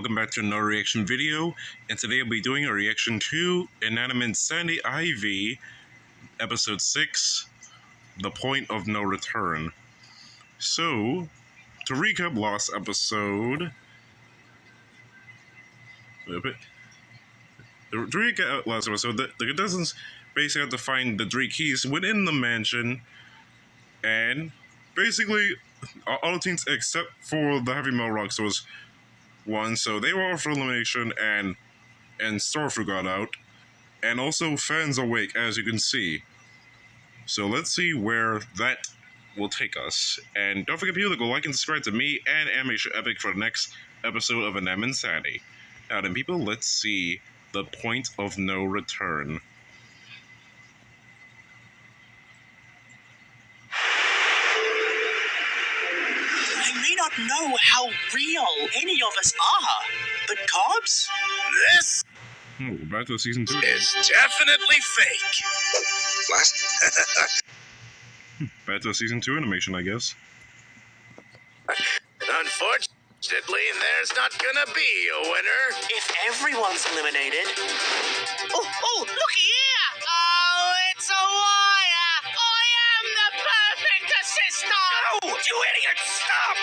welcome back to another reaction video, and today I'll be doing a reaction to Inanimate Sandy IV, Episode 6, The Point of No Return. So, to recap last episode... the contestants basically had to find the 3 keys within the mansion, and basically all the teams except for the Heavy Metal Rocks was one, so they were off for elimination, and Starfruit got out, and also Fans Awake, as you can see. So let's see where that will take us. And don't forget, people, to go like and subscribe to me and Animation Epic for the next episode of Inanimate Sandy. Now then, people, let's see The Point of No Return. I may not know how real any of us are, but Cobbs? This Oh, back to season 2. is definitely fake. Back to season 2 animation, I guess. Unfortunately, there's not gonna be a winner. If everyone's eliminated... Oh, looky here! Oh, it's a wire! I am the perfect assistant! No! You idiot! Stop!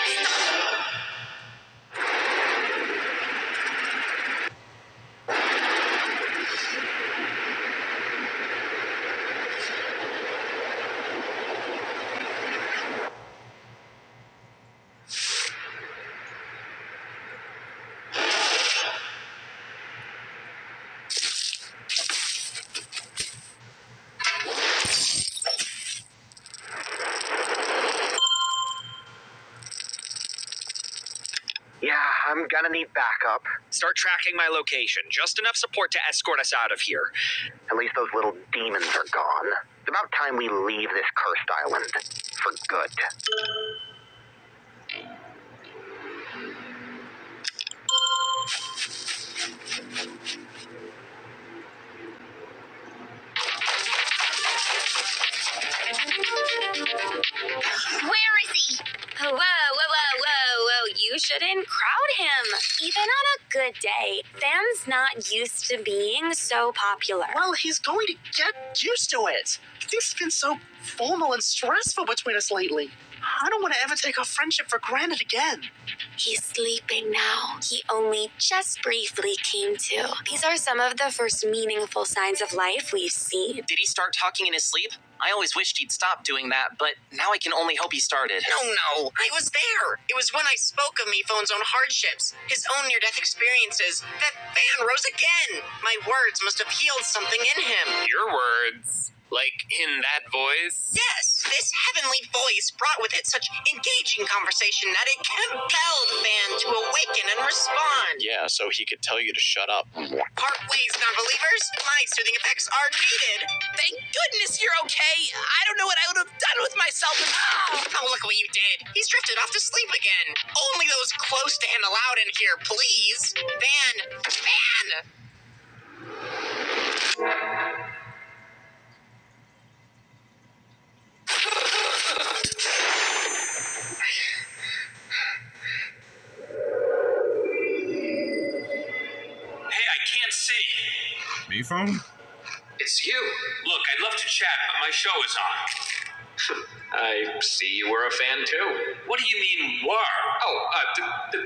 Yeah, I'm gonna need backup. Start tracking my location. Just enough support to escort us out of here. At least those little demons are gone. It's about time we leave this cursed island. For good. Where is he? Whoa. You shouldn't crowd him. Even on a good day, Fan's not used to being so popular. Well, he's going to get used to it. Things have been so formal and stressful between us lately. I don't want to ever take our friendship for granted again. He's sleeping now. He only just briefly came to. These are some of the first meaningful signs of life we've seen. Did he start talking in his sleep? I always wished he'd stop doing that, but now I can only hope he started. No, I was there. It was when I spoke of Miphone's own hardships, his own near-death experiences, that Fan rose again. My words must have healed something in him. Your words? Like in that voice? Yes, this heavenly voice brought with it such engaging conversation that it compelled Fan to awaken and respond. Yeah, so he could tell you to shut up. Part ways, non-believers. My soothing effects are needed. Thank goodness you're okay. I don't know what I would have done with myself. Oh, look what you did. He's drifted off to sleep again. Only those close to him allowed in here, please. Van! Hey, I can't see. Me phone? It's you. Look, I'd love to chat, but my show is on. I see you were a fan too. What do you mean, were?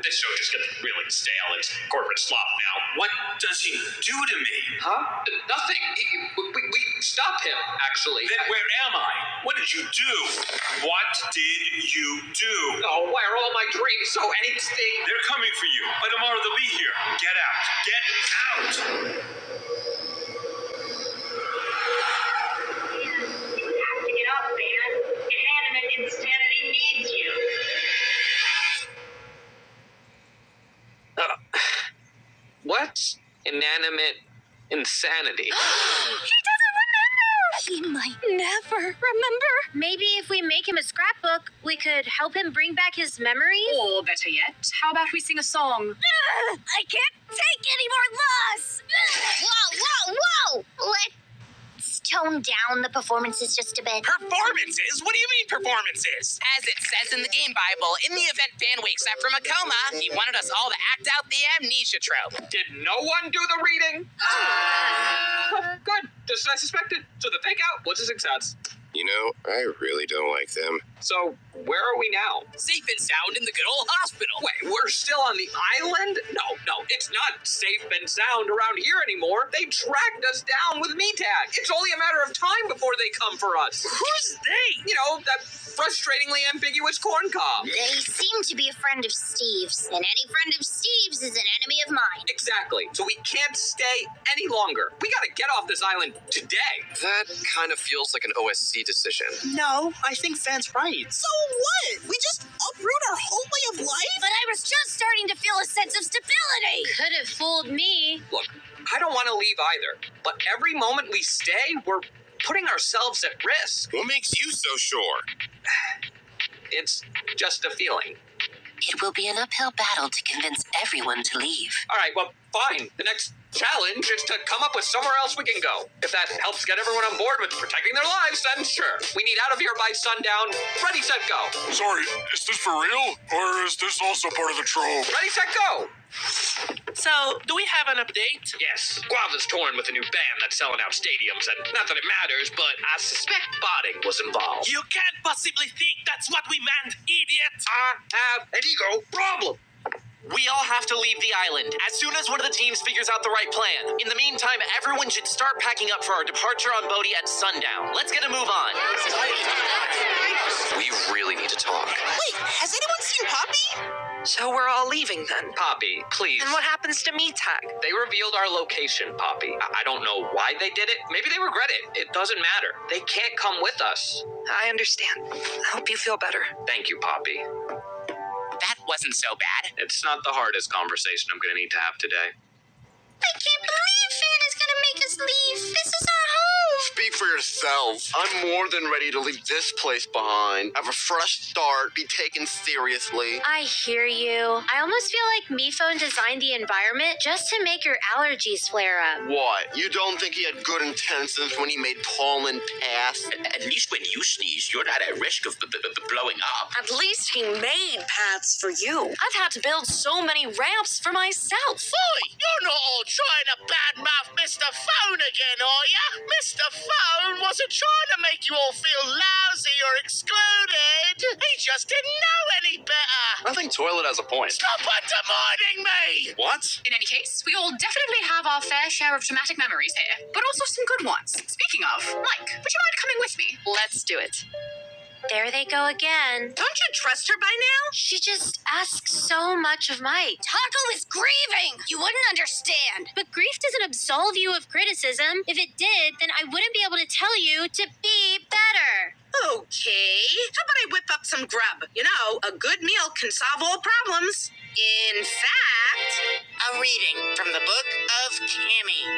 This show just gets really stale. It's corporate slop now. What does he do to me? Huh? Nothing. We stopped him, actually. Then where am I? What did you do? What did you do? Oh, why are all my dreams so angsty? They're coming for you. By tomorrow they'll be here. Get out. Get out! Get up, Fan. Inanimate Insanity needs you. What? Inanimate insanity. He doesn't remember! He might never remember. Maybe if we make him a scrapbook, we could help him bring back his memories? Or better yet, how about we sing a song? I can't take any more loss! Whoa! Let's tone down the performances just a bit? Performances? What do you mean performances? As it says in the game Bible, in the event Fan wakes up from a coma, he wanted us all to act out the amnesia trope. Did no one do the reading? Good. Just as I suspected. So the fake out was a success. You know, I really don't like them. So, where are we now? Safe and sound in the good old hospital. Wait, we're still on the island? No, it's not safe and sound around here anymore. They tracked us down with MeTag. It's only a matter of time before they come for us. Who's they? You know, that frustratingly ambiguous corn cob. They seem to be a friend of Steve's, and any friend of Steve's is an enemy of mine. Exactly. So we can't stay any longer. We gotta get off this island today. That kind of feels like an OSC decision. No, I think Fan's right. So what? We just uproot our whole way of life? But I was just starting to feel a sense of stability. Could have fooled me. Look, I don't want to leave either, but every moment we stay, we're putting ourselves at risk. What makes you so sure? It's just a feeling. It will be an uphill battle to convince everyone to leave. All right, well, fine. The next challenge is to come up with somewhere else we can go. If that helps get everyone on board with protecting their lives, then sure. We need out of here by sundown. Ready, set, go. Sorry, is this for real? Or is this also part of the trope? Ready, set, go. So, do we have an update? Yes, Guava's touring with a new band that's selling out stadiums, and not that it matters, but I suspect botting was involved. You can't possibly think that's what we meant, idiot! I have an ego problem. We all have to leave the island as soon as one of the teams figures out the right plan. In the meantime, everyone should start packing up for our departure on Bodhi at sundown. Let's get a move on. We really need to talk. Wait, has anyone seen Poppy? So we're all leaving then. Poppy, please. And what happens to MeTag? They revealed our location, Poppy. I don't know why they did it. Maybe they regret it. It doesn't matter. They can't come with us. I understand. I hope you feel better. Thank you, Poppy. That wasn't so bad. It's not the hardest conversation I'm going to need to have today. I can't believe Fan is gonna make us leave. This is our home. Speak for yourself. I'm more than ready to leave this place behind, have a fresh start, be taken seriously. I hear you. I almost feel like MePhone designed the environment just to make your allergies flare up. What? You don't think he had good intentions when he made pollen pass? At least when you sneeze, you're not at risk of blowing up. At least he made paths for you. I've had to build so many ramps for myself. Boy, you're not all trying to badmouth Mr. Phone again, are ya? Mr. Phone wasn't trying to make you all feel lousy or excluded. He just didn't know any better. I think Toilet has a point. Stop undermining me! What? In any case, we all definitely have our fair share of traumatic memories here, but also some good ones. Speaking of, Mike, would you mind coming with me? Let's do it. There they go again. Don't you trust her by now? She just asks so much of Mike. Taco is grieving! You wouldn't understand. But grief doesn't absolve you of criticism. If it did, then I wouldn't be able to tell you to be better. Okay. How about I whip up some grub? You know, a good meal can solve all problems. In fact, a reading from the book of Cammy.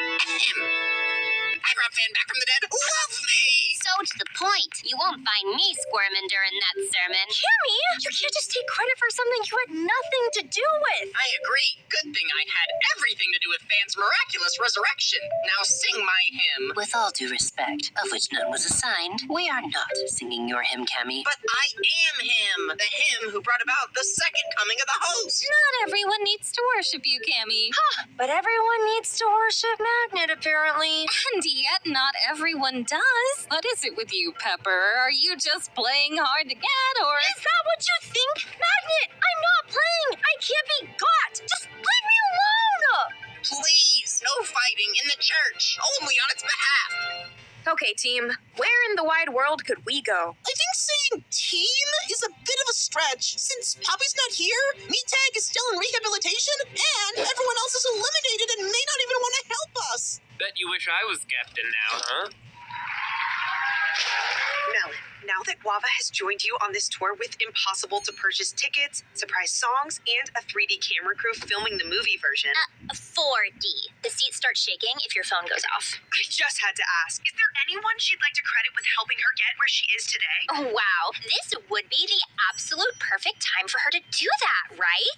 I brought Fan back from the dead. Lovely! So to the point. You won't find me squirming during that sermon. Cammy, you can't just take credit for something you had nothing to do with. I agree. Good thing I had everything to do with Fan's miraculous resurrection. Now sing my hymn. With all due respect, of which none was assigned, we are not singing your hymn, Cammy. But I am him. The him who brought about the second coming of the host. Not everyone needs to worship you, Cammy. But everyone needs to worship Magnet, apparently. And yet not everyone does. What is it with you, Pepper? Are you just playing hard to get, or... Is that what you think? Magnet, I'm not playing. I can't be got. Just leave me alone. Please, no fighting in the church. Only on its behalf. Okay, team. Where in the wide world could we go? I think saying team is a bit of a stretch. Since Poppy's not here, MeTag is still in rehabilitation, and everyone else is eliminated and may not even want to help us. Bet you wish I was captain now, huh? Melon, now that Guava has joined you on this tour with impossible to purchase tickets, surprise songs, and a 3D camera crew filming the movie version. 4D. The seats start shaking if your phone goes off. I just had to ask, is there anyone she'd like to credit with helping her get where she is today? Oh, wow. This would be the absolute absolute perfect time for her to do that, right?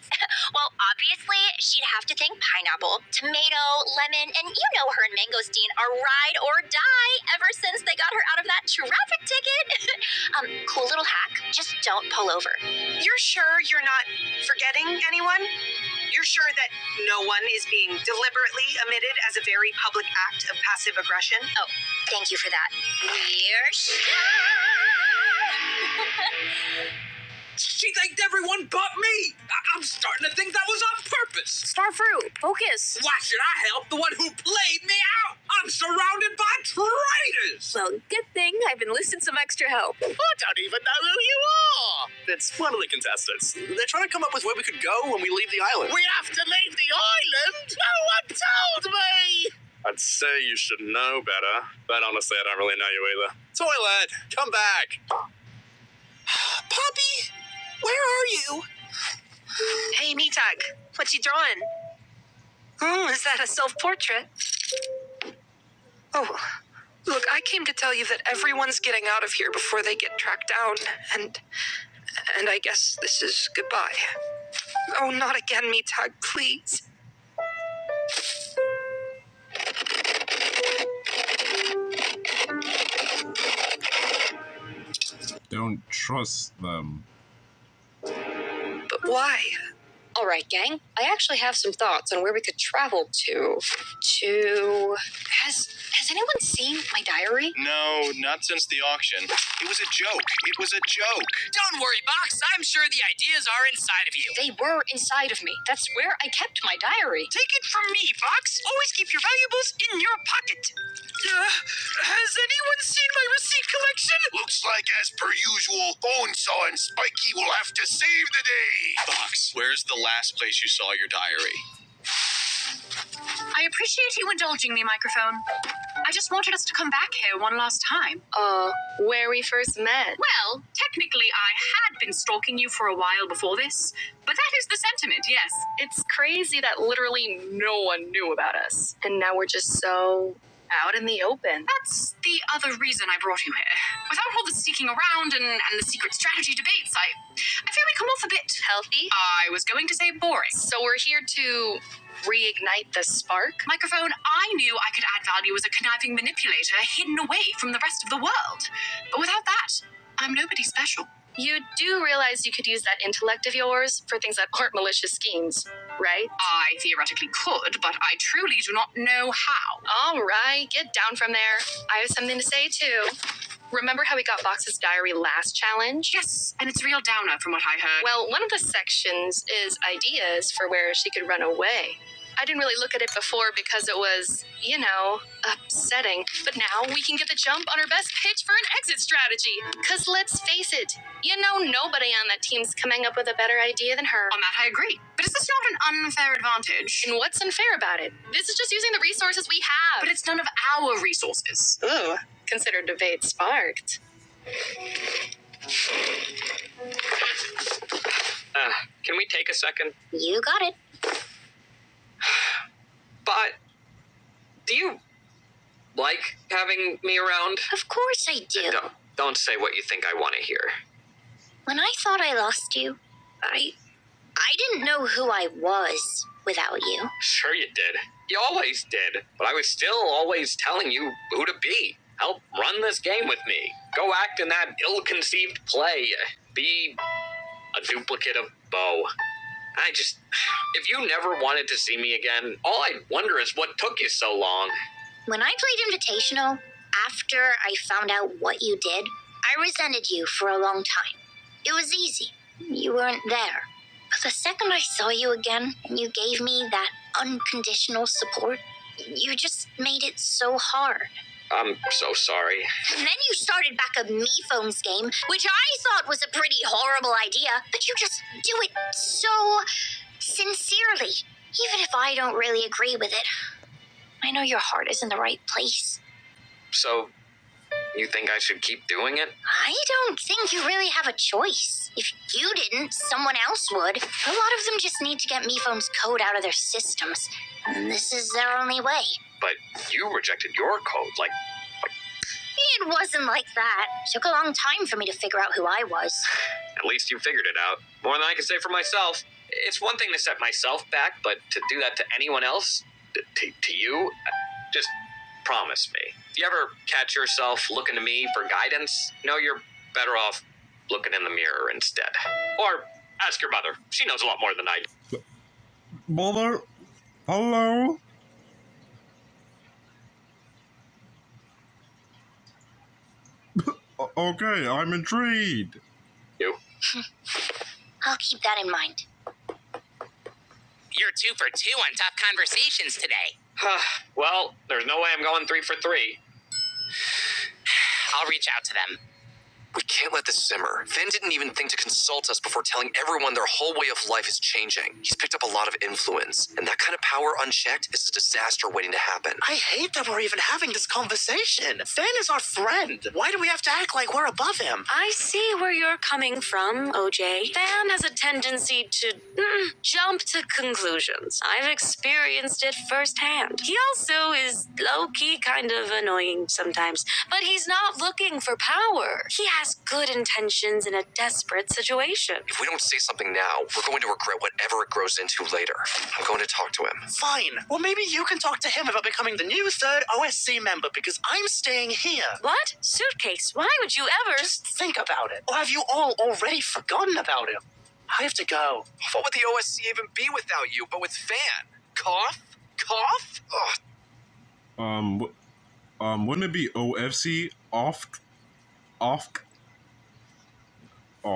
Well, obviously, she'd have to thank Pineapple, Tomato, Lemon, and you know her and Mangosteen are ride or die ever since they got her out of that traffic ticket. Cool little hack, just don't pull over. You're sure you're not forgetting anyone? You're sure that no one is being deliberately omitted as a very public act of passive aggression? Oh, thank you for that. We're She thanked everyone but me. I'm starting to think that was on purpose. Starfruit, focus. Why should I help the one who played me out? I'm surrounded by traitors. Well, good thing I've enlisted some extra help. I don't even know who you are. It's one of the contestants. They're trying to come up with where we could go when we leave the island. We have to leave the island? No one told me. I'd say you should know better, but honestly, I don't really know you either. Toilet, come back. Poppy, where are you? Hey, Meatag, what you drawing? Is that a self-portrait? Oh, look, I came to tell you that everyone's getting out of here before they get tracked down, and I guess this is goodbye. Oh, not again, Meatag, please. Don't trust them. But why? All right, gang. I actually have some thoughts on where we could travel to. Has anyone seen my diary? No, not since the auction. It was a joke. It was a joke. Don't worry, Box. I'm sure the ideas are inside of you. They were inside of me. That's where I kept my diary. Take it from me, Box. Always keep your valuables in your pocket. Has anyone seen my receipt collection? Looks like, as per usual, Bonesaw and Spiky will have to save the day. Box, where's the last place you saw your diary? I appreciate you indulging me, Microphone. I just wanted us to come back here one last time. Where we first met. Well, technically, I had been stalking you for a while before this, but that is the sentiment, yes. It's crazy that literally no one knew about us. And now we're just so out in the open. That's the other reason I brought you here. Without all the sneaking around and the secret strategy debates, I feel we come off a bit Healthy? I was going to say boring. So we're here to reignite the spark? Microphone, I knew I could add value as a conniving manipulator hidden away from the rest of the world. But without that, I'm nobody special. You do realize you could use that intellect of yours for things that aren't malicious schemes, right? I theoretically could, but I truly do not know how. All right, get down from there. I have something to say, too. Remember how we got Box's diary last challenge? Yes, and it's a real downer from what I heard. Well, one of the sections is ideas for where she could run away. I didn't really look at it before because it was, upsetting. But now we can get the jump on her best pitch for an exit strategy. Because let's face it, nobody on that team's coming up with a better idea than her. On that, I agree. But is this not an unfair advantage? And what's unfair about it? This is just using the resources we have. But it's none of our resources. Ooh, consider debate sparked. Can we take a second? You got it. But do you like having me around? Of course I do. Don't say what you think I want to hear. When I thought I lost you, I didn't know who I was without you. Sure you did. You always did. But I was still always telling you who to be. Help run this game with me. Go act in that ill-conceived play. Be a duplicate of Bo. If you never wanted to see me again, all I'd wonder is what took you so long. When I played Invitational, after I found out what you did, I resented you for a long time. It was easy. You weren't there. But the second I saw you again, and you gave me that unconditional support, you just made it so hard. I'm so sorry. And then you started back a Me Phones game, which I thought was a pretty horrible idea, but you just do it so sincerely, even if I don't really agree with it. I know your heart is in the right place. So, you think I should keep doing it? I don't think you really have a choice. If you didn't, someone else would. A lot of them just need to get Me Phone's code out of their systems, and this is their only way. But you rejected your code, like... It wasn't like that. It took a long time for me to figure out who I was. At least you figured it out. More than I can say for myself. It's one thing to set myself back, but to do that to anyone else, to you, just promise me. If you ever catch yourself looking to me for guidance, you're better off looking in the mirror instead. Or ask your mother. She knows a lot more than I do. Mother? Hello? Okay, I'm intrigued. You? I'll keep that in mind. You're 2 for 2 on tough conversations today. Well, there's no way I'm going 3 for 3. I'll reach out to them. We can't let this simmer. Finn didn't even think to consult us before telling everyone their whole way of life is changing. He's picked up a lot of influence, and that kind of power unchecked is a disaster waiting to happen. I hate that we're even having this conversation. Finn is our friend. Why do we have to act like we're above him? I see where you're coming from, OJ. Fan has a tendency to jump to conclusions. I've experienced it firsthand. He also is low-key kind of annoying sometimes, but he's not looking for power. He has good intentions in a desperate situation. If we don't say something now, we're going to regret whatever it grows into later. I'm going to talk to him. Fine. Well, maybe you can talk to him about becoming the new 3rd OSC member, because I'm staying here. What? Suitcase? Why would you ever? Just think about it. Or have you all already forgotten about him? I have to go. What would the OSC even be without you, but with Fan? Cough? Cough? Ugh. Wouldn't it be OFC? Off? Oh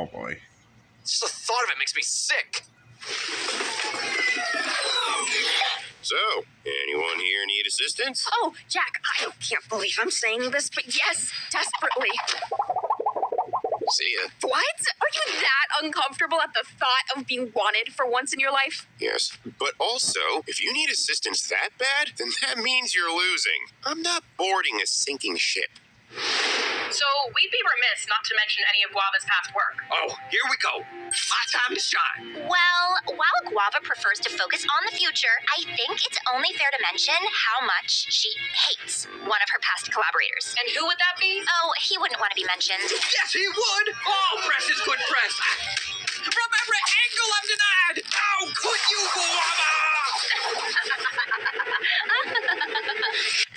boy. Just the thought of it makes me sick. So, anyone here need assistance? Oh, Jack, I can't believe I'm saying this, but yes, desperately. See ya. What? Are you that uncomfortable at the thought of being wanted for once in your life? Yes, but also, if you need assistance that bad, then that means you're losing. I'm not boarding a sinking ship. So we'd be remiss not to mention any of Guava's past work. Oh, here we go. My time to shine. Well, while Guava prefers to focus on the future, I think it's only fair to mention how much she hates one of her past collaborators. And who would that be? Oh, he wouldn't want to be mentioned. Yes, he would. Oh, press is good press. From every angle I'm denied. How could you, Guava?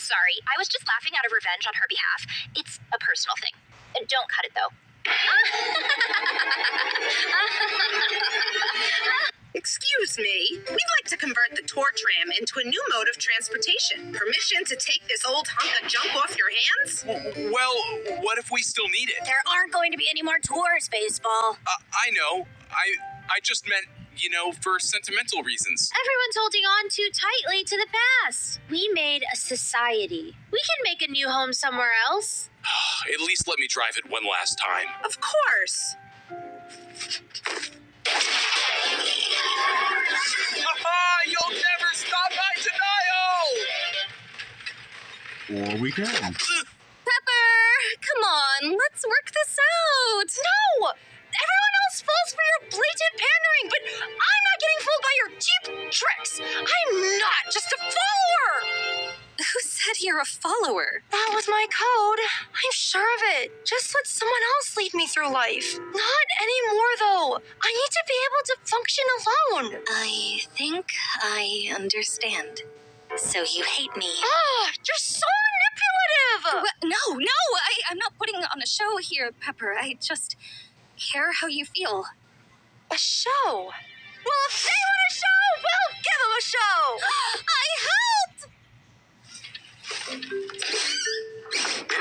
Sorry, I was just laughing out of revenge on her behalf. It's a personal thing. Don't cut it, though. Excuse me, we'd like to convert the tour tram into a new mode of transportation. Permission to take this old hunk of junk off your hands? Well, what if we still need it? There aren't going to be any more tours, Baseball. I know. I just meant, for sentimental reasons. Everyone's holding on too tightly to the past. We made a society. We can make a new home somewhere else. At least let me drive it one last time. Of course. You'll never stop my denial! Or we can. Pepper, come on, let's work this out. No! Everyone else falls for your blatant pandering, but I'm not getting fooled by your cheap tricks. I'm not just a follower. Who said you're a follower? That was my code. I'm sure of it. Just let someone else lead me through life. Not anymore, though. I need to be able to function alone. I think I understand. So you hate me. Oh, you're so manipulative! No, I'm not putting on a show here, Pepper. I just care how you feel. A show? Well, if they want a show, we'll give them a show! I helped!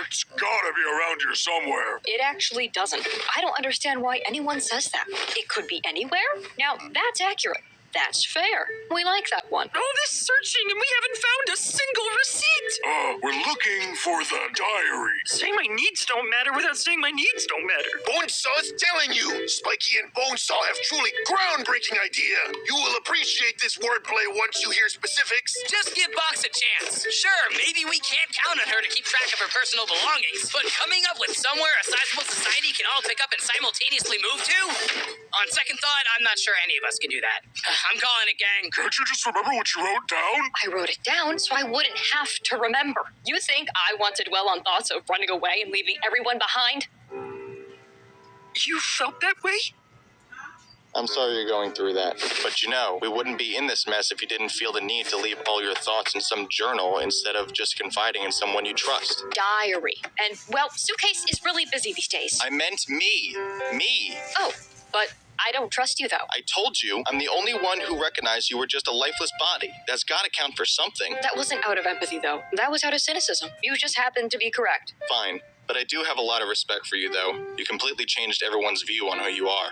It's gotta be around here somewhere. It actually doesn't. I don't understand why anyone says that. It could be anywhere. Now, that's accurate. That's fair. We like that one. All this searching and we haven't found a single receipt. We're looking for the diary. Saying my needs don't matter without saying my needs don't matter. Bonesaw's telling you, Spiky and Bonesaw have truly groundbreaking idea. You will appreciate this wordplay once you hear specifics. Just give Box a chance. Sure, maybe we can't count on her to keep track of her personal belongings, but coming up with somewhere a sizable society can all pick up and simultaneously move to? On second thought, I'm not sure any of us can do that. I'm calling it, gang. Can't you just remember what you wrote down? I wrote it down so I wouldn't have to remember. You think I want to dwell on thoughts of running away and leaving everyone behind? You felt that way? I'm sorry you're going through that. But you know, we wouldn't be in this mess if you didn't feel the need to leave all your thoughts in some journal instead of just confiding in someone you trust. Diary. And, well, Suitcase is really busy these days. I meant me. Me. Oh, but I don't trust you, though. I told you, I'm the only one who recognized you were just a lifeless body. That's gotta count for something. That wasn't out of empathy, though. That was out of cynicism. You just happened to be correct. Fine. But I do have a lot of respect for you, though. You completely changed everyone's view on who you are.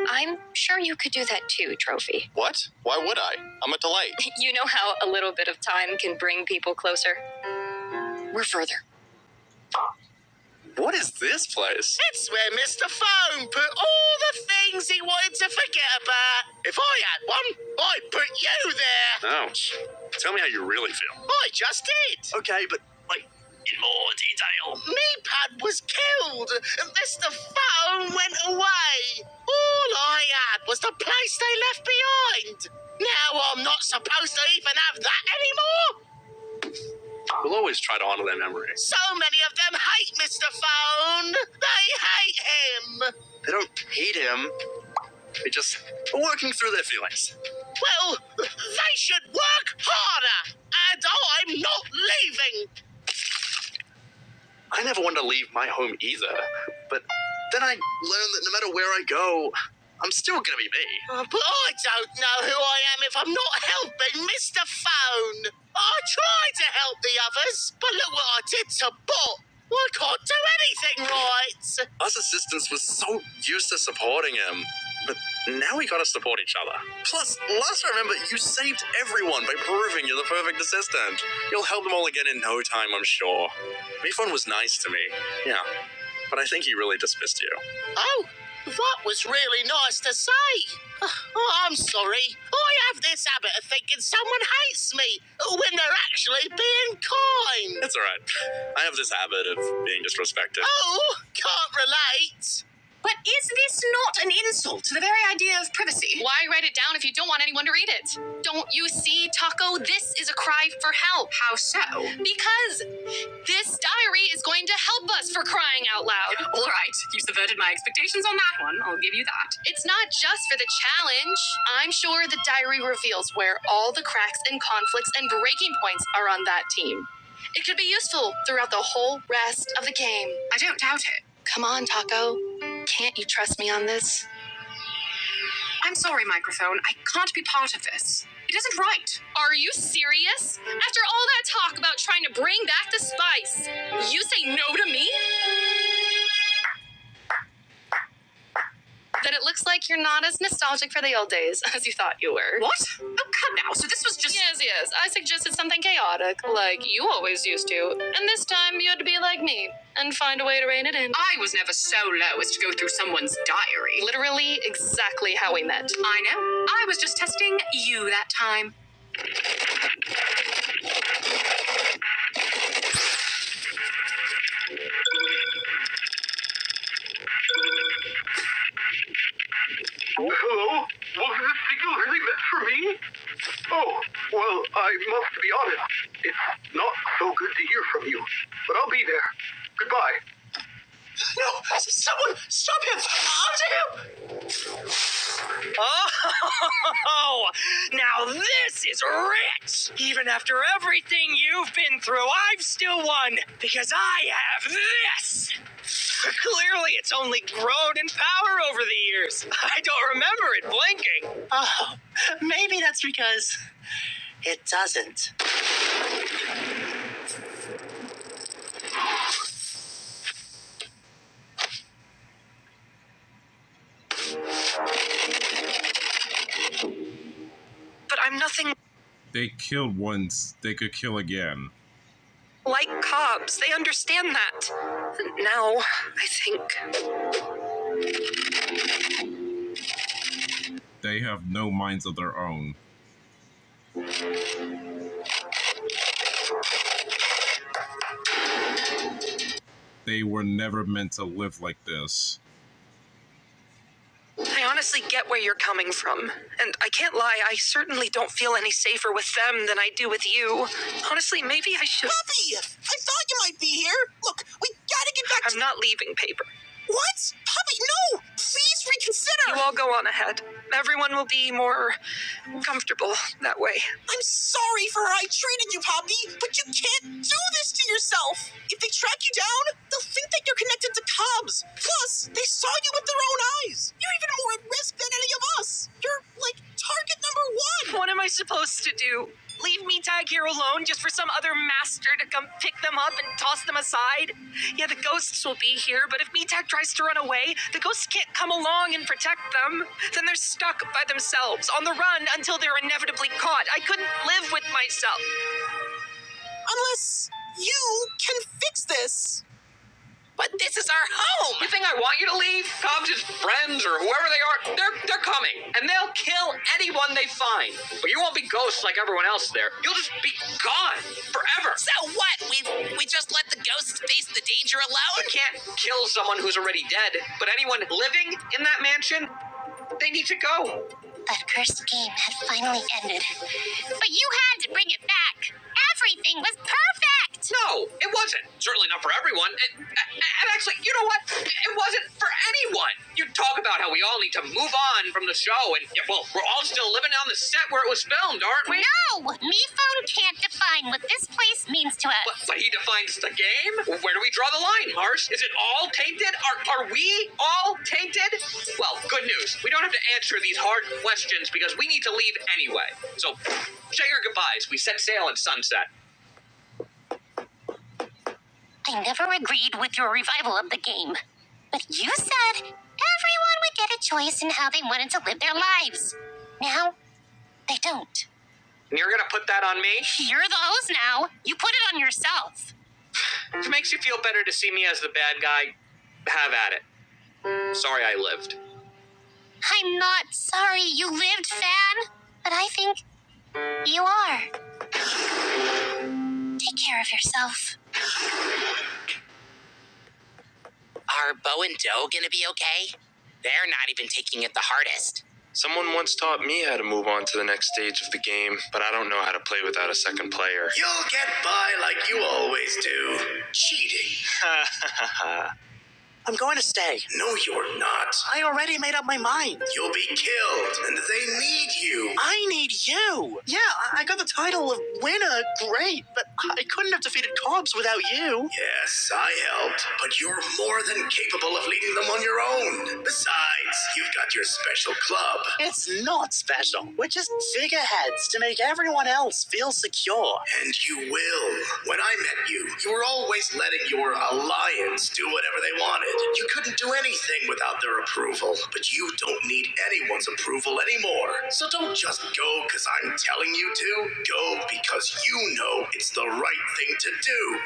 I'm sure you could do that too, Trophy. What? Why would I? I'm a delight. You know how a little bit of time can bring people closer? We're further. What is this place? It's where Mr. Phone put all the things he wanted to forget about. If I had one, I'd put you there. Ouch. Tell me how you really feel. I just did. Okay, but, like, in more detail. Meepad was killed. Mr. Phone went away. All I had was the place they left behind. Now I'm not supposed to even have that anymore? We'll always try to honor their memory. So many of them hate Mr. Phone. They hate him. They don't hate him. They're just working through their feelings. Well, they should work harder. And I'm not leaving. I never wanted to leave my home either. But then I learned that no matter where I go, I'm still gonna be me. But I don't know who I am if I'm not helping Mr. Phone. I tried to help the others, but look what I did to Bot. I can't do anything right. Us assistants were so used to supporting him. But now we gotta support each other. Plus, last I remember, you saved everyone by proving you're the perfect assistant. You'll help them all again in no time, I'm sure. Mifon was nice to me, yeah. But I think he really dismissed you. Oh, that was really nice to say. Oh, I'm sorry. I have this habit of thinking someone hates me when they're actually being kind. It's alright. I have this habit of being disrespected. Oh, can't relate. But is this not an insult to the very idea of privacy? Why write it down if you don't want anyone to read it? Don't you see, Taco? This is a cry for help. How so? Because this diary is going to help us, for crying out loud. All right, you subverted my expectations on that one. I'll give you that. It's not just for the challenge. I'm sure the diary reveals where all the cracks and conflicts and breaking points are on that team. It could be useful throughout the whole rest of the game. I don't doubt it. Come on, Taco. Can't you trust me on this? I'm sorry, Microphone. I can't be part of this. It isn't right. Are you serious? After all that talk about trying to bring back the spice, you say no to me? Then it looks like you're not as nostalgic for the old days as you thought you were. What? Oh, come now. So this was just... Yes. I suggested something chaotic, like you always used to. And this time you had to be like me and find a way to rein it in. I was never so low as to go through someone's diary. Literally exactly how we met. I know. I was just testing you that time. Hello? Was this signal really meant for me? Oh, well, I must be honest. It's not so good to hear from you. But I'll be there. Goodbye. No, someone stop him! After him! Oh, now this is rich! Even after everything you've been through, I've still won because I have this! Clearly, it's only grown in power over the years. I don't remember it blinking. Oh, maybe that's because it doesn't. But I'm nothing They killed once, they could kill again. like cops. They understand that. Now, I think. They have no minds of their own. They were never meant to live like this. I honestly get where you're coming from. And I can't lie, I certainly don't feel any safer with them than I do with you. Honestly, maybe I should... Poppy! I thought you might be here. Look, we gotta get back to... I'm not leaving, Paper. What? Poppy, no! Please reconsider! You all go on ahead. Everyone will be more comfortable that way. I'm sorry for how I treated you, Poppy, but you can't do this to yourself! If they track you down, they'll think that you're connected to Cobbs. Plus, they saw you with their own eyes. You're even more at risk than any of us. You're, like, target number 1. What am I supposed to do? Leave me tag here alone just for some other master to come pick them up and toss them aside? Yeah, the ghosts will be here, but if me tag tries to run away, the ghosts can't come along and protect them. Then they're stuck by themselves, on the run until they're inevitably caught. I couldn't live with myself. Unless you can fix this. But this is our home! You think I want you to leave? Cobbs' friends or whoever they are, they're coming. And they'll kill anyone they find. But you won't be ghosts like everyone else there. You'll just be gone forever. So what? We just let the ghosts face the danger alone? You can't kill someone who's already dead. But anyone living in that mansion, they need to go. That cursed game had finally ended. But you had to bring it back. Everything was perfect. No, it wasn't. Certainly not for everyone. And actually, you know what? It wasn't for anyone. You talk about how we all need to move on from the show, and, yeah, well, we're all still living on the set where it was filmed, aren't we? No! MePhone can't define what this place means to us. But he defines the game? Where do we draw the line, Harsh? Is it all tainted? Are we all tainted? Well, good news. We don't have to answer these hard questions because we need to leave anyway. So, say your goodbyes. We set sail at sunset. I never agreed with your revival of the game. But you said everyone would get a choice in how they wanted to live their lives. Now, they don't. And you're gonna put that on me? You're the host now. You put it on yourself. If it makes you feel better to see me as the bad guy, have at it. Sorry I lived. I'm not sorry you lived, Fan. But I think you are. Take care of yourself. Are Bo and Doe gonna be okay? They're not even taking it the hardest. Someone once taught me how to move on to the next stage of the game, but I don't know how to play without a second player. You'll get by like you always do. Cheating. I'm going to stay. No, you're not. I already made up my mind. You'll be killed, and they need you. I need you. Yeah, I got the title of winner. Great, but I couldn't have defeated Cobbs without you. Yes, I helped, but you're more than capable of leading them on your own. Besides, you've got your special club. It's not special. We're just figureheads to make everyone else feel secure. And you will. When I met you, you were always letting your alliance do whatever they wanted. You couldn't do anything without their approval, but you don't need anyone's approval anymore. So don't just go because I'm telling you to. Go because you know it's the right thing to do.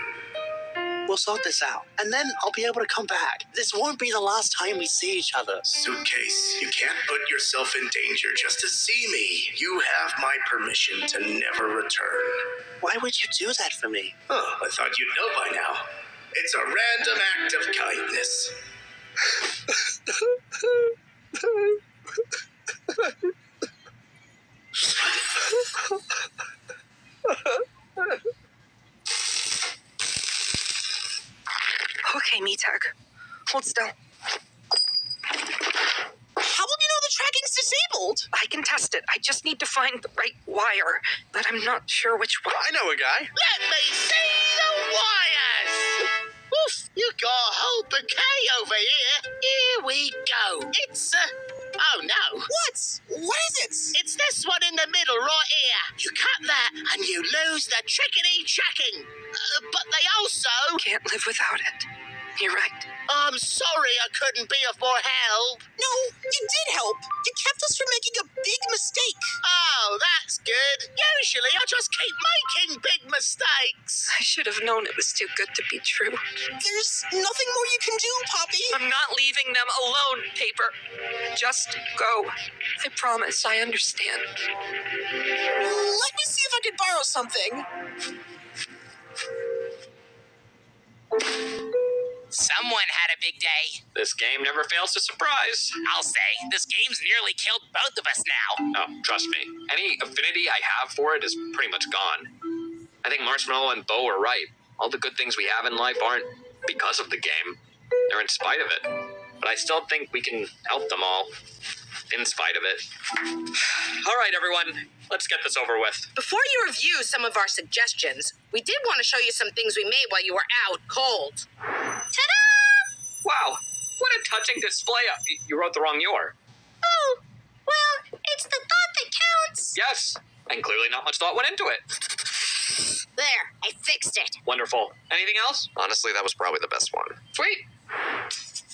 We'll sort this out, and then I'll be able to come back. This won't be the last time we see each other. Suitcase, you can't put yourself in danger just to see me. You have my permission to never return. Why would you do that for me? Oh, I thought you'd know by now. It's a random act of kindness. Okay, Metag. Hold still. How will you know the tracking's disabled? I can test it. I just need to find the right wire, but I'm not sure which one. I know a guy. Let me see the wires! Oof, you got a whole bouquet over here. Here we go. It's, oh no. What is it? It's this one in the middle right here. You cut that and you lose the trickety tracking. But they also... Can't live without it. You're right. I'm sorry I couldn't be of more help. No, you did help. You kept us from making a big mistake. Oh, that's good. Usually I just keep making big mistakes. I should have known it was too good to be true. There's nothing more you can do, Poppy. I'm not leaving them alone, Paper. Just go. I promise, I understand. Let me see if I could borrow something. Someone had a big day. This game never fails to surprise. I'll say, this game's nearly killed both of us now. Oh, trust me. Any affinity I have for it is pretty much gone. I think Marshmallow and Bo are right. All the good things we have in life aren't because of the game. They're in spite of it. But but I still think we can help them all, in spite of it. All right, everyone, let's get this over with. Before you review some of our suggestions, we did want to show you some things we made while you were out cold. Ta-da! Wow, what a touching display. You wrote the wrong "your." Oh, well, it's the thought that counts. Yes, and clearly not much thought went into it. There, I fixed it. Wonderful. Anything else? Honestly, that was probably the best one. Sweet.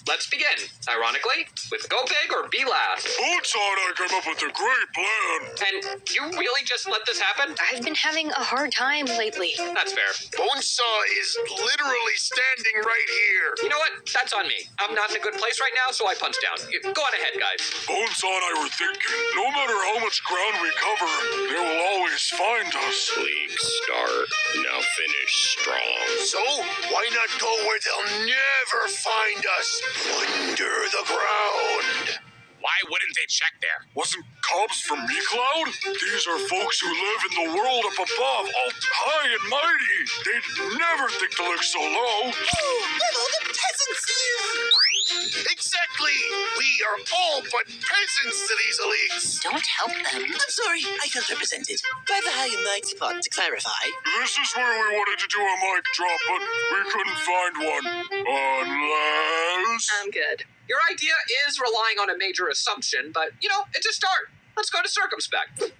Let's begin, ironically, with Go Big or Be Last. Who thought I came up with a great plan? And you really just let this happen? I've been having a hard time lately. That's fair. Bonesaw is literally standing right here. You know what? That's on me. I'm not in a good place right now, so I punch down. Go on ahead, guys. Bonesaw and I were thinking, no matter how much ground we cover, they will always find us. League start, now finish strong. So, why not go where they'll never find us? Under the ground. Why wouldn't they check there? Wasn't Cobbs from MeCloud? These are folks who live in the world up above, all high and mighty. They'd never think to look so low. Oh, where all the peasants live! Exactly! We are all but peasants to these elites. Don't help them. I'm sorry, I felt represented. By the high and mighty part, to clarify. This is where we wanted to do a mic drop, but we couldn't find one. Unless... I'm good. Your idea is relying on a major assumption, but, it's a start. Let's go to circumspect.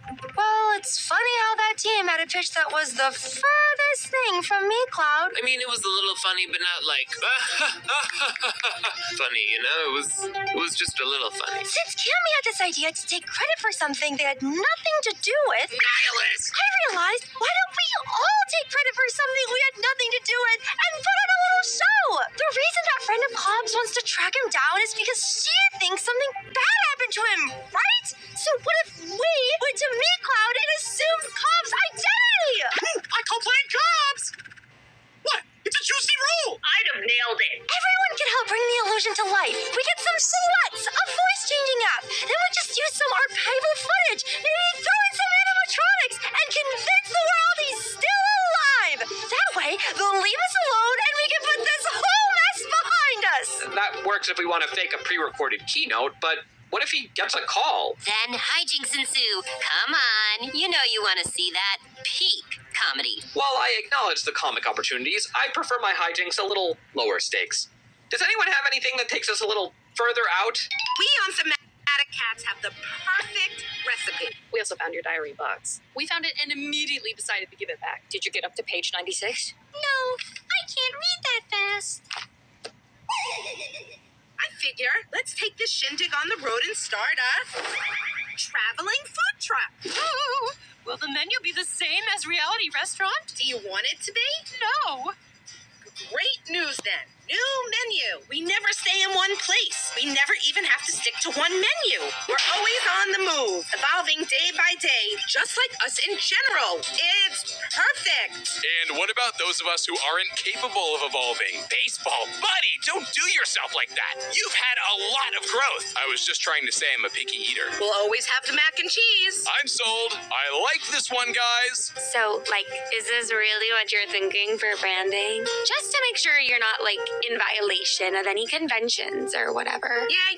Well, it's funny how that team had a pitch that was the furthest thing from me, Cloud. I mean, it was a little funny, but not like funny, It was just a little funny. Since Cammy had this idea to take credit for something they had nothing to do with, Nihilist! I realized, why don't we all take credit for something we had nothing to do with and put on a little show? The reason that friend of Cobb's wants to track him down is because she thinks something bad happened to him, right? So what if we went to Me Cloud and assumed Cobb's identity? I complain Cobbs! What? It's a juicy rule! I'd have nailed it. Everyone can help bring the illusion to life. We get some silhouettes, a voice-changing app. Then we just use some archival footage. Maybe throw in some animatronics and convince the world he's still alive. That way, they'll leave us alone and we can put this whole mess behind us. That works if we want to fake a pre-recorded keynote, but what if he gets a call? Then hijinks ensue. Come on, you know you want to see that. Peak comedy. While I acknowledge the comic opportunities, I prefer my hijinks a little lower stakes. Does anyone have anything that takes us a little further out? We on Thematic Cats have the perfect recipe. We also found your diary box. We found it and immediately decided to give it back. Did you get up to page 96? No, I can't read that fast. I figure, let's take this shindig on the road and start a traveling food truck. Ooh, will the menu be the same as Reality Restaurant? Do you want it to be? No. Great news then. New menu. We never stay in one place. We never even have to stick to one menu. We're always on the move, evolving day by day, just like us in general. It's perfect. And what about those of us who aren't capable of evolving? Baseball, buddy, don't do yourself like that. You've had a lot of growth. I was just trying to say I'm a picky eater. We'll always have the mac and cheese. I'm sold. I like this one, guys. So, is this really what you're thinking for branding? Just to make sure you're not, in violation of any conventions or whatever. Yeah,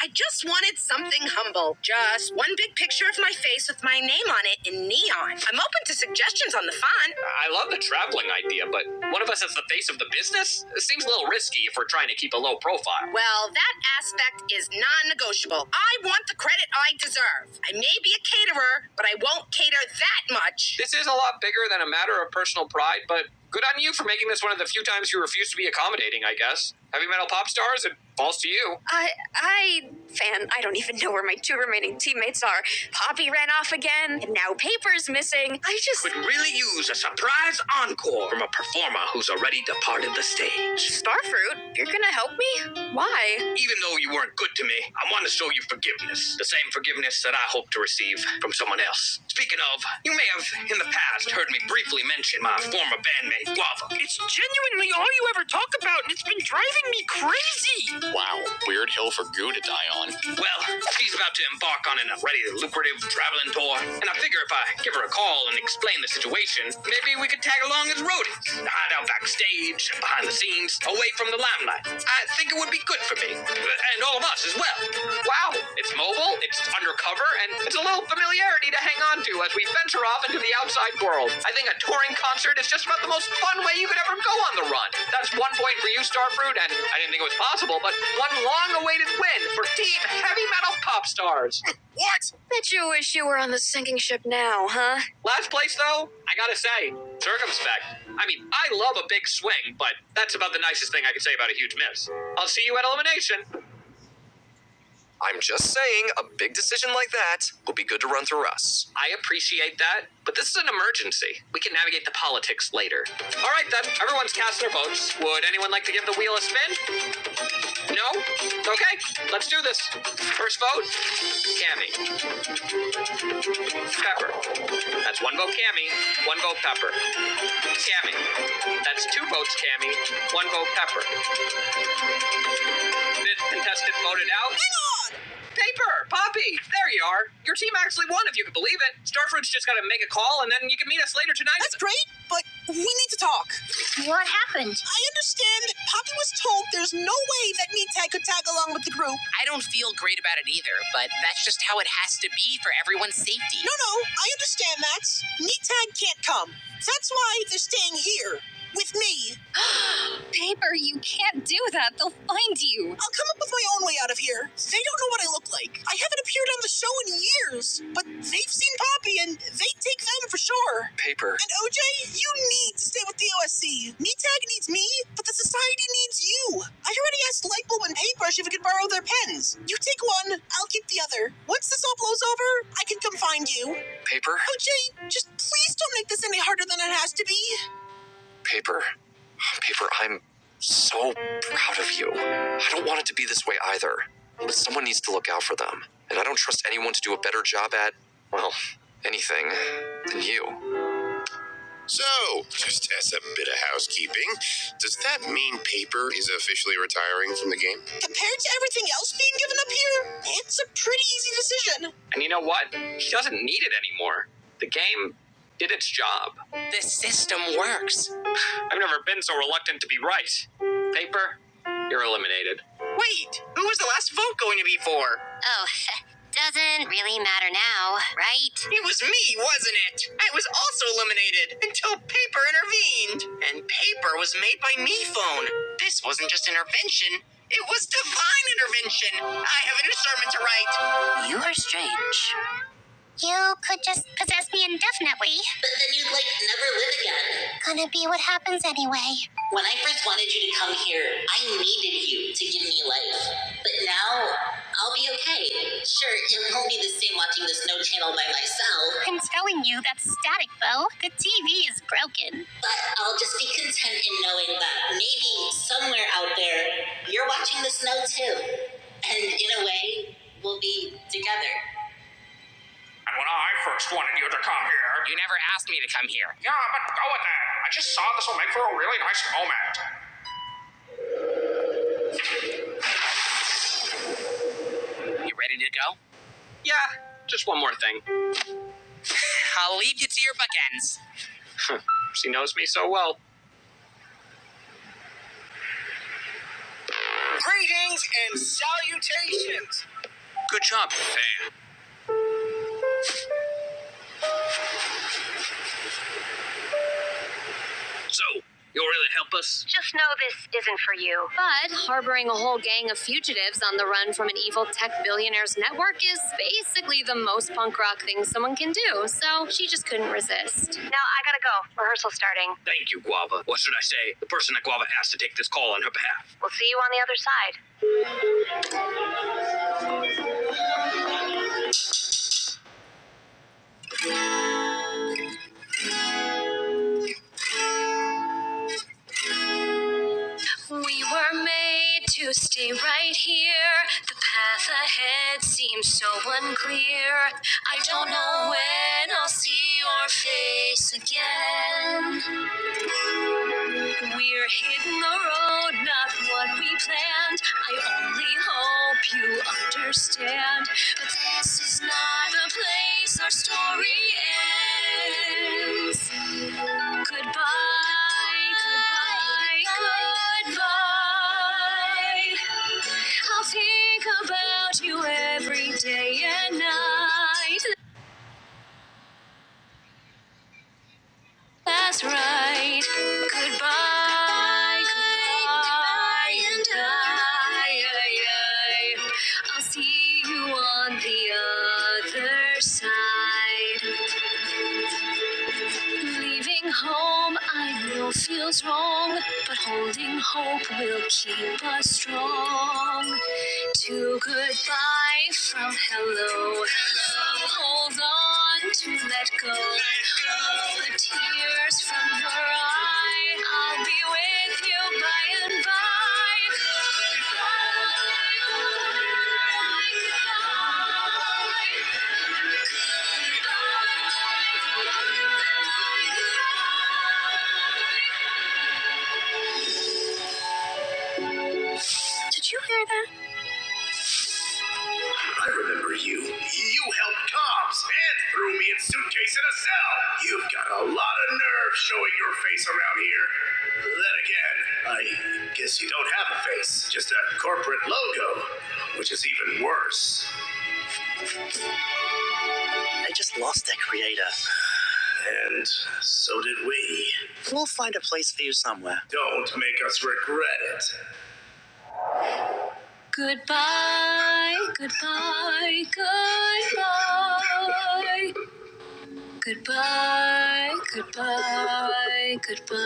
I just wanted something humble. Just one big picture of my face with my name on it in neon. I'm open to suggestions on the font. I love the traveling idea, but one of us as the face of the business? It seems a little risky if we're trying to keep a low profile. Well, that aspect is non-negotiable. I want the credit I deserve. I may be a caterer, but I won't cater that much. This is a lot bigger than a matter of personal pride, but good on you for making this one of the few times you refuse to be accommodating, I guess. Heavy metal pop stars, it falls to you. I don't even know where my two remaining teammates are. Poppy ran off again, and now Paper's missing. Could really use a surprise encore from a performer who's already departed the stage. Starfruit, you're gonna help me? Why? Even though you weren't good to me, I want to show you forgiveness. The same forgiveness that I hope to receive from someone else. Speaking of, you may have in the past heard me briefly mention my former bandmate, Guava. It's genuinely all you ever talk about, and it's been driving me crazy. Wow, weird hill for Goo to die on. Well, she's about about to embark on an already lucrative traveling tour, and I figure if I give her a call and explain the situation, maybe we could tag along as roadies, hide out backstage, behind the scenes, away from the limelight. I think it would be good for me, and all of us as well. Wow, it's mobile, it's undercover, and it's a little familiarity to hang on to as we venture off into the outside world. I think a touring concert is just about the most fun way you could ever go on the run. That's 1 point for you, Starfruit, and I didn't think it was possible, but one long-awaited win for Team Heavy Metal Pop Stars. What? Bet you wish you were on the sinking ship now, huh? Last place, though, I gotta say, circumspect. I mean, I love a big swing, but that's about the nicest thing I could say about a huge miss. I'll see you at elimination. I'm just saying, a big decision like that will be good to run through us. I appreciate that, but this is an emergency. We can navigate the politics later. All right, then. Everyone's cast their votes. Would anyone like to give the wheel a spin? No? Okay, let's do this. First vote, Cammy. Pepper. That's 1 vote Cammy, 1 vote Pepper. Cammy. That's 2 votes Cammy, 1 vote Pepper. Fifth contestant voted out. Hang on! Paper! Poppy! There you are. Your team actually won, if you can believe it. Starfruit's just got to make a call, and then you can meet us later tonight. That's great, but we need to talk. What happened? I understand that Poppy was told there's no way that Meatag could tag along with the group. I don't feel great about it either, but that's just how it has to be for everyone's safety. No, I understand that. Meatag can't come. That's why they're staying here. With me. Paper, you can't do that. They'll find you. I'll come up with my own way out of here. They don't know what I look like. I haven't appeared on the show in years, but they've seen Poppy and they take them for sure. Paper. And OJ, you need to stay with the OSC. Meatag needs me, but the society needs you. I already asked Lightbulb and Paintbrush if we could borrow their pens. You take one, I'll keep the other. Once this all blows over, I can come find you. Paper? OJ, just please don't make this any harder than it has to be. Paper, I'm so proud of you. I don't want it to be this way either, but someone needs to look out for them. And I don't trust anyone to do a better job at, well, anything than you. So, just as a bit of housekeeping, does that mean Paper is officially retiring from the game? Compared to everything else being given up here, it's a pretty easy decision. And you know what? He doesn't need it anymore. The game did its job. The system works. I've never been so reluctant to be right. Paper, you're eliminated. Wait, who was the last vote going to be for? Oh, doesn't really matter now, right? It was me, wasn't it? I was also eliminated until Paper intervened. And Paper was made by me phone. This wasn't just intervention. It was divine intervention. I have a new sermon to write. You're strange. You could just possess me indefinitely. But then you'd, never live again. Gonna be what happens anyway. When I first wanted you to come here, I needed you to give me life. But now, I'll be okay. Sure, it won't be the same watching the Snow Channel by myself. I'm telling you, that's static, Bo. The TV is broken. But I'll just be content in knowing that maybe somewhere out there, you're watching the snow too. And in a way, we'll be together. And when I first wanted you to come here... You never asked me to come here. Yeah, but go with that. I just saw this will make for a really nice moment. You ready to go? Yeah, just one more thing. I'll leave you to your bookends. She knows me so well. Greetings and salutations. Good job, fan. So, you'll really help us? Just know this isn't for you. But harboring a whole gang of fugitives on the run from an evil tech billionaire's network is basically the most punk rock thing someone can do, so she just couldn't resist. Now I gotta go. Rehearsal starting. Thank you, Guava. What should I say? The person at Guava asked to take this call on her behalf. We'll see you on the other side. We were made to stay right here. The path ahead seems so unclear. I don't know when I'll see your face again. We're hitting the road, not what we planned. I only hope hope you understand. But this is not the place our story ends. Goodbye, goodbye, goodbye. I'll think about you every day and night. That's right. Goodbye, goodbye, and I'll see you on the other side. Leaving home, I know feels wrong, but holding hope will keep us strong. To goodbye from hello. Hold on to let go. Of the tears from your eye, I'll be with you by and by. Did you hear that? I remember you. You helped cops and threw me in suitcase in a cell. You've got a lot of nerve showing your face around here. Then again, I guess you don't have a face, just a corporate logo, which is even worse. They just lost their creator. And so did we. We'll find a place for you somewhere. Don't make us regret it. Goodbye, goodbye, goodbye. Goodbye, goodbye, goodbye.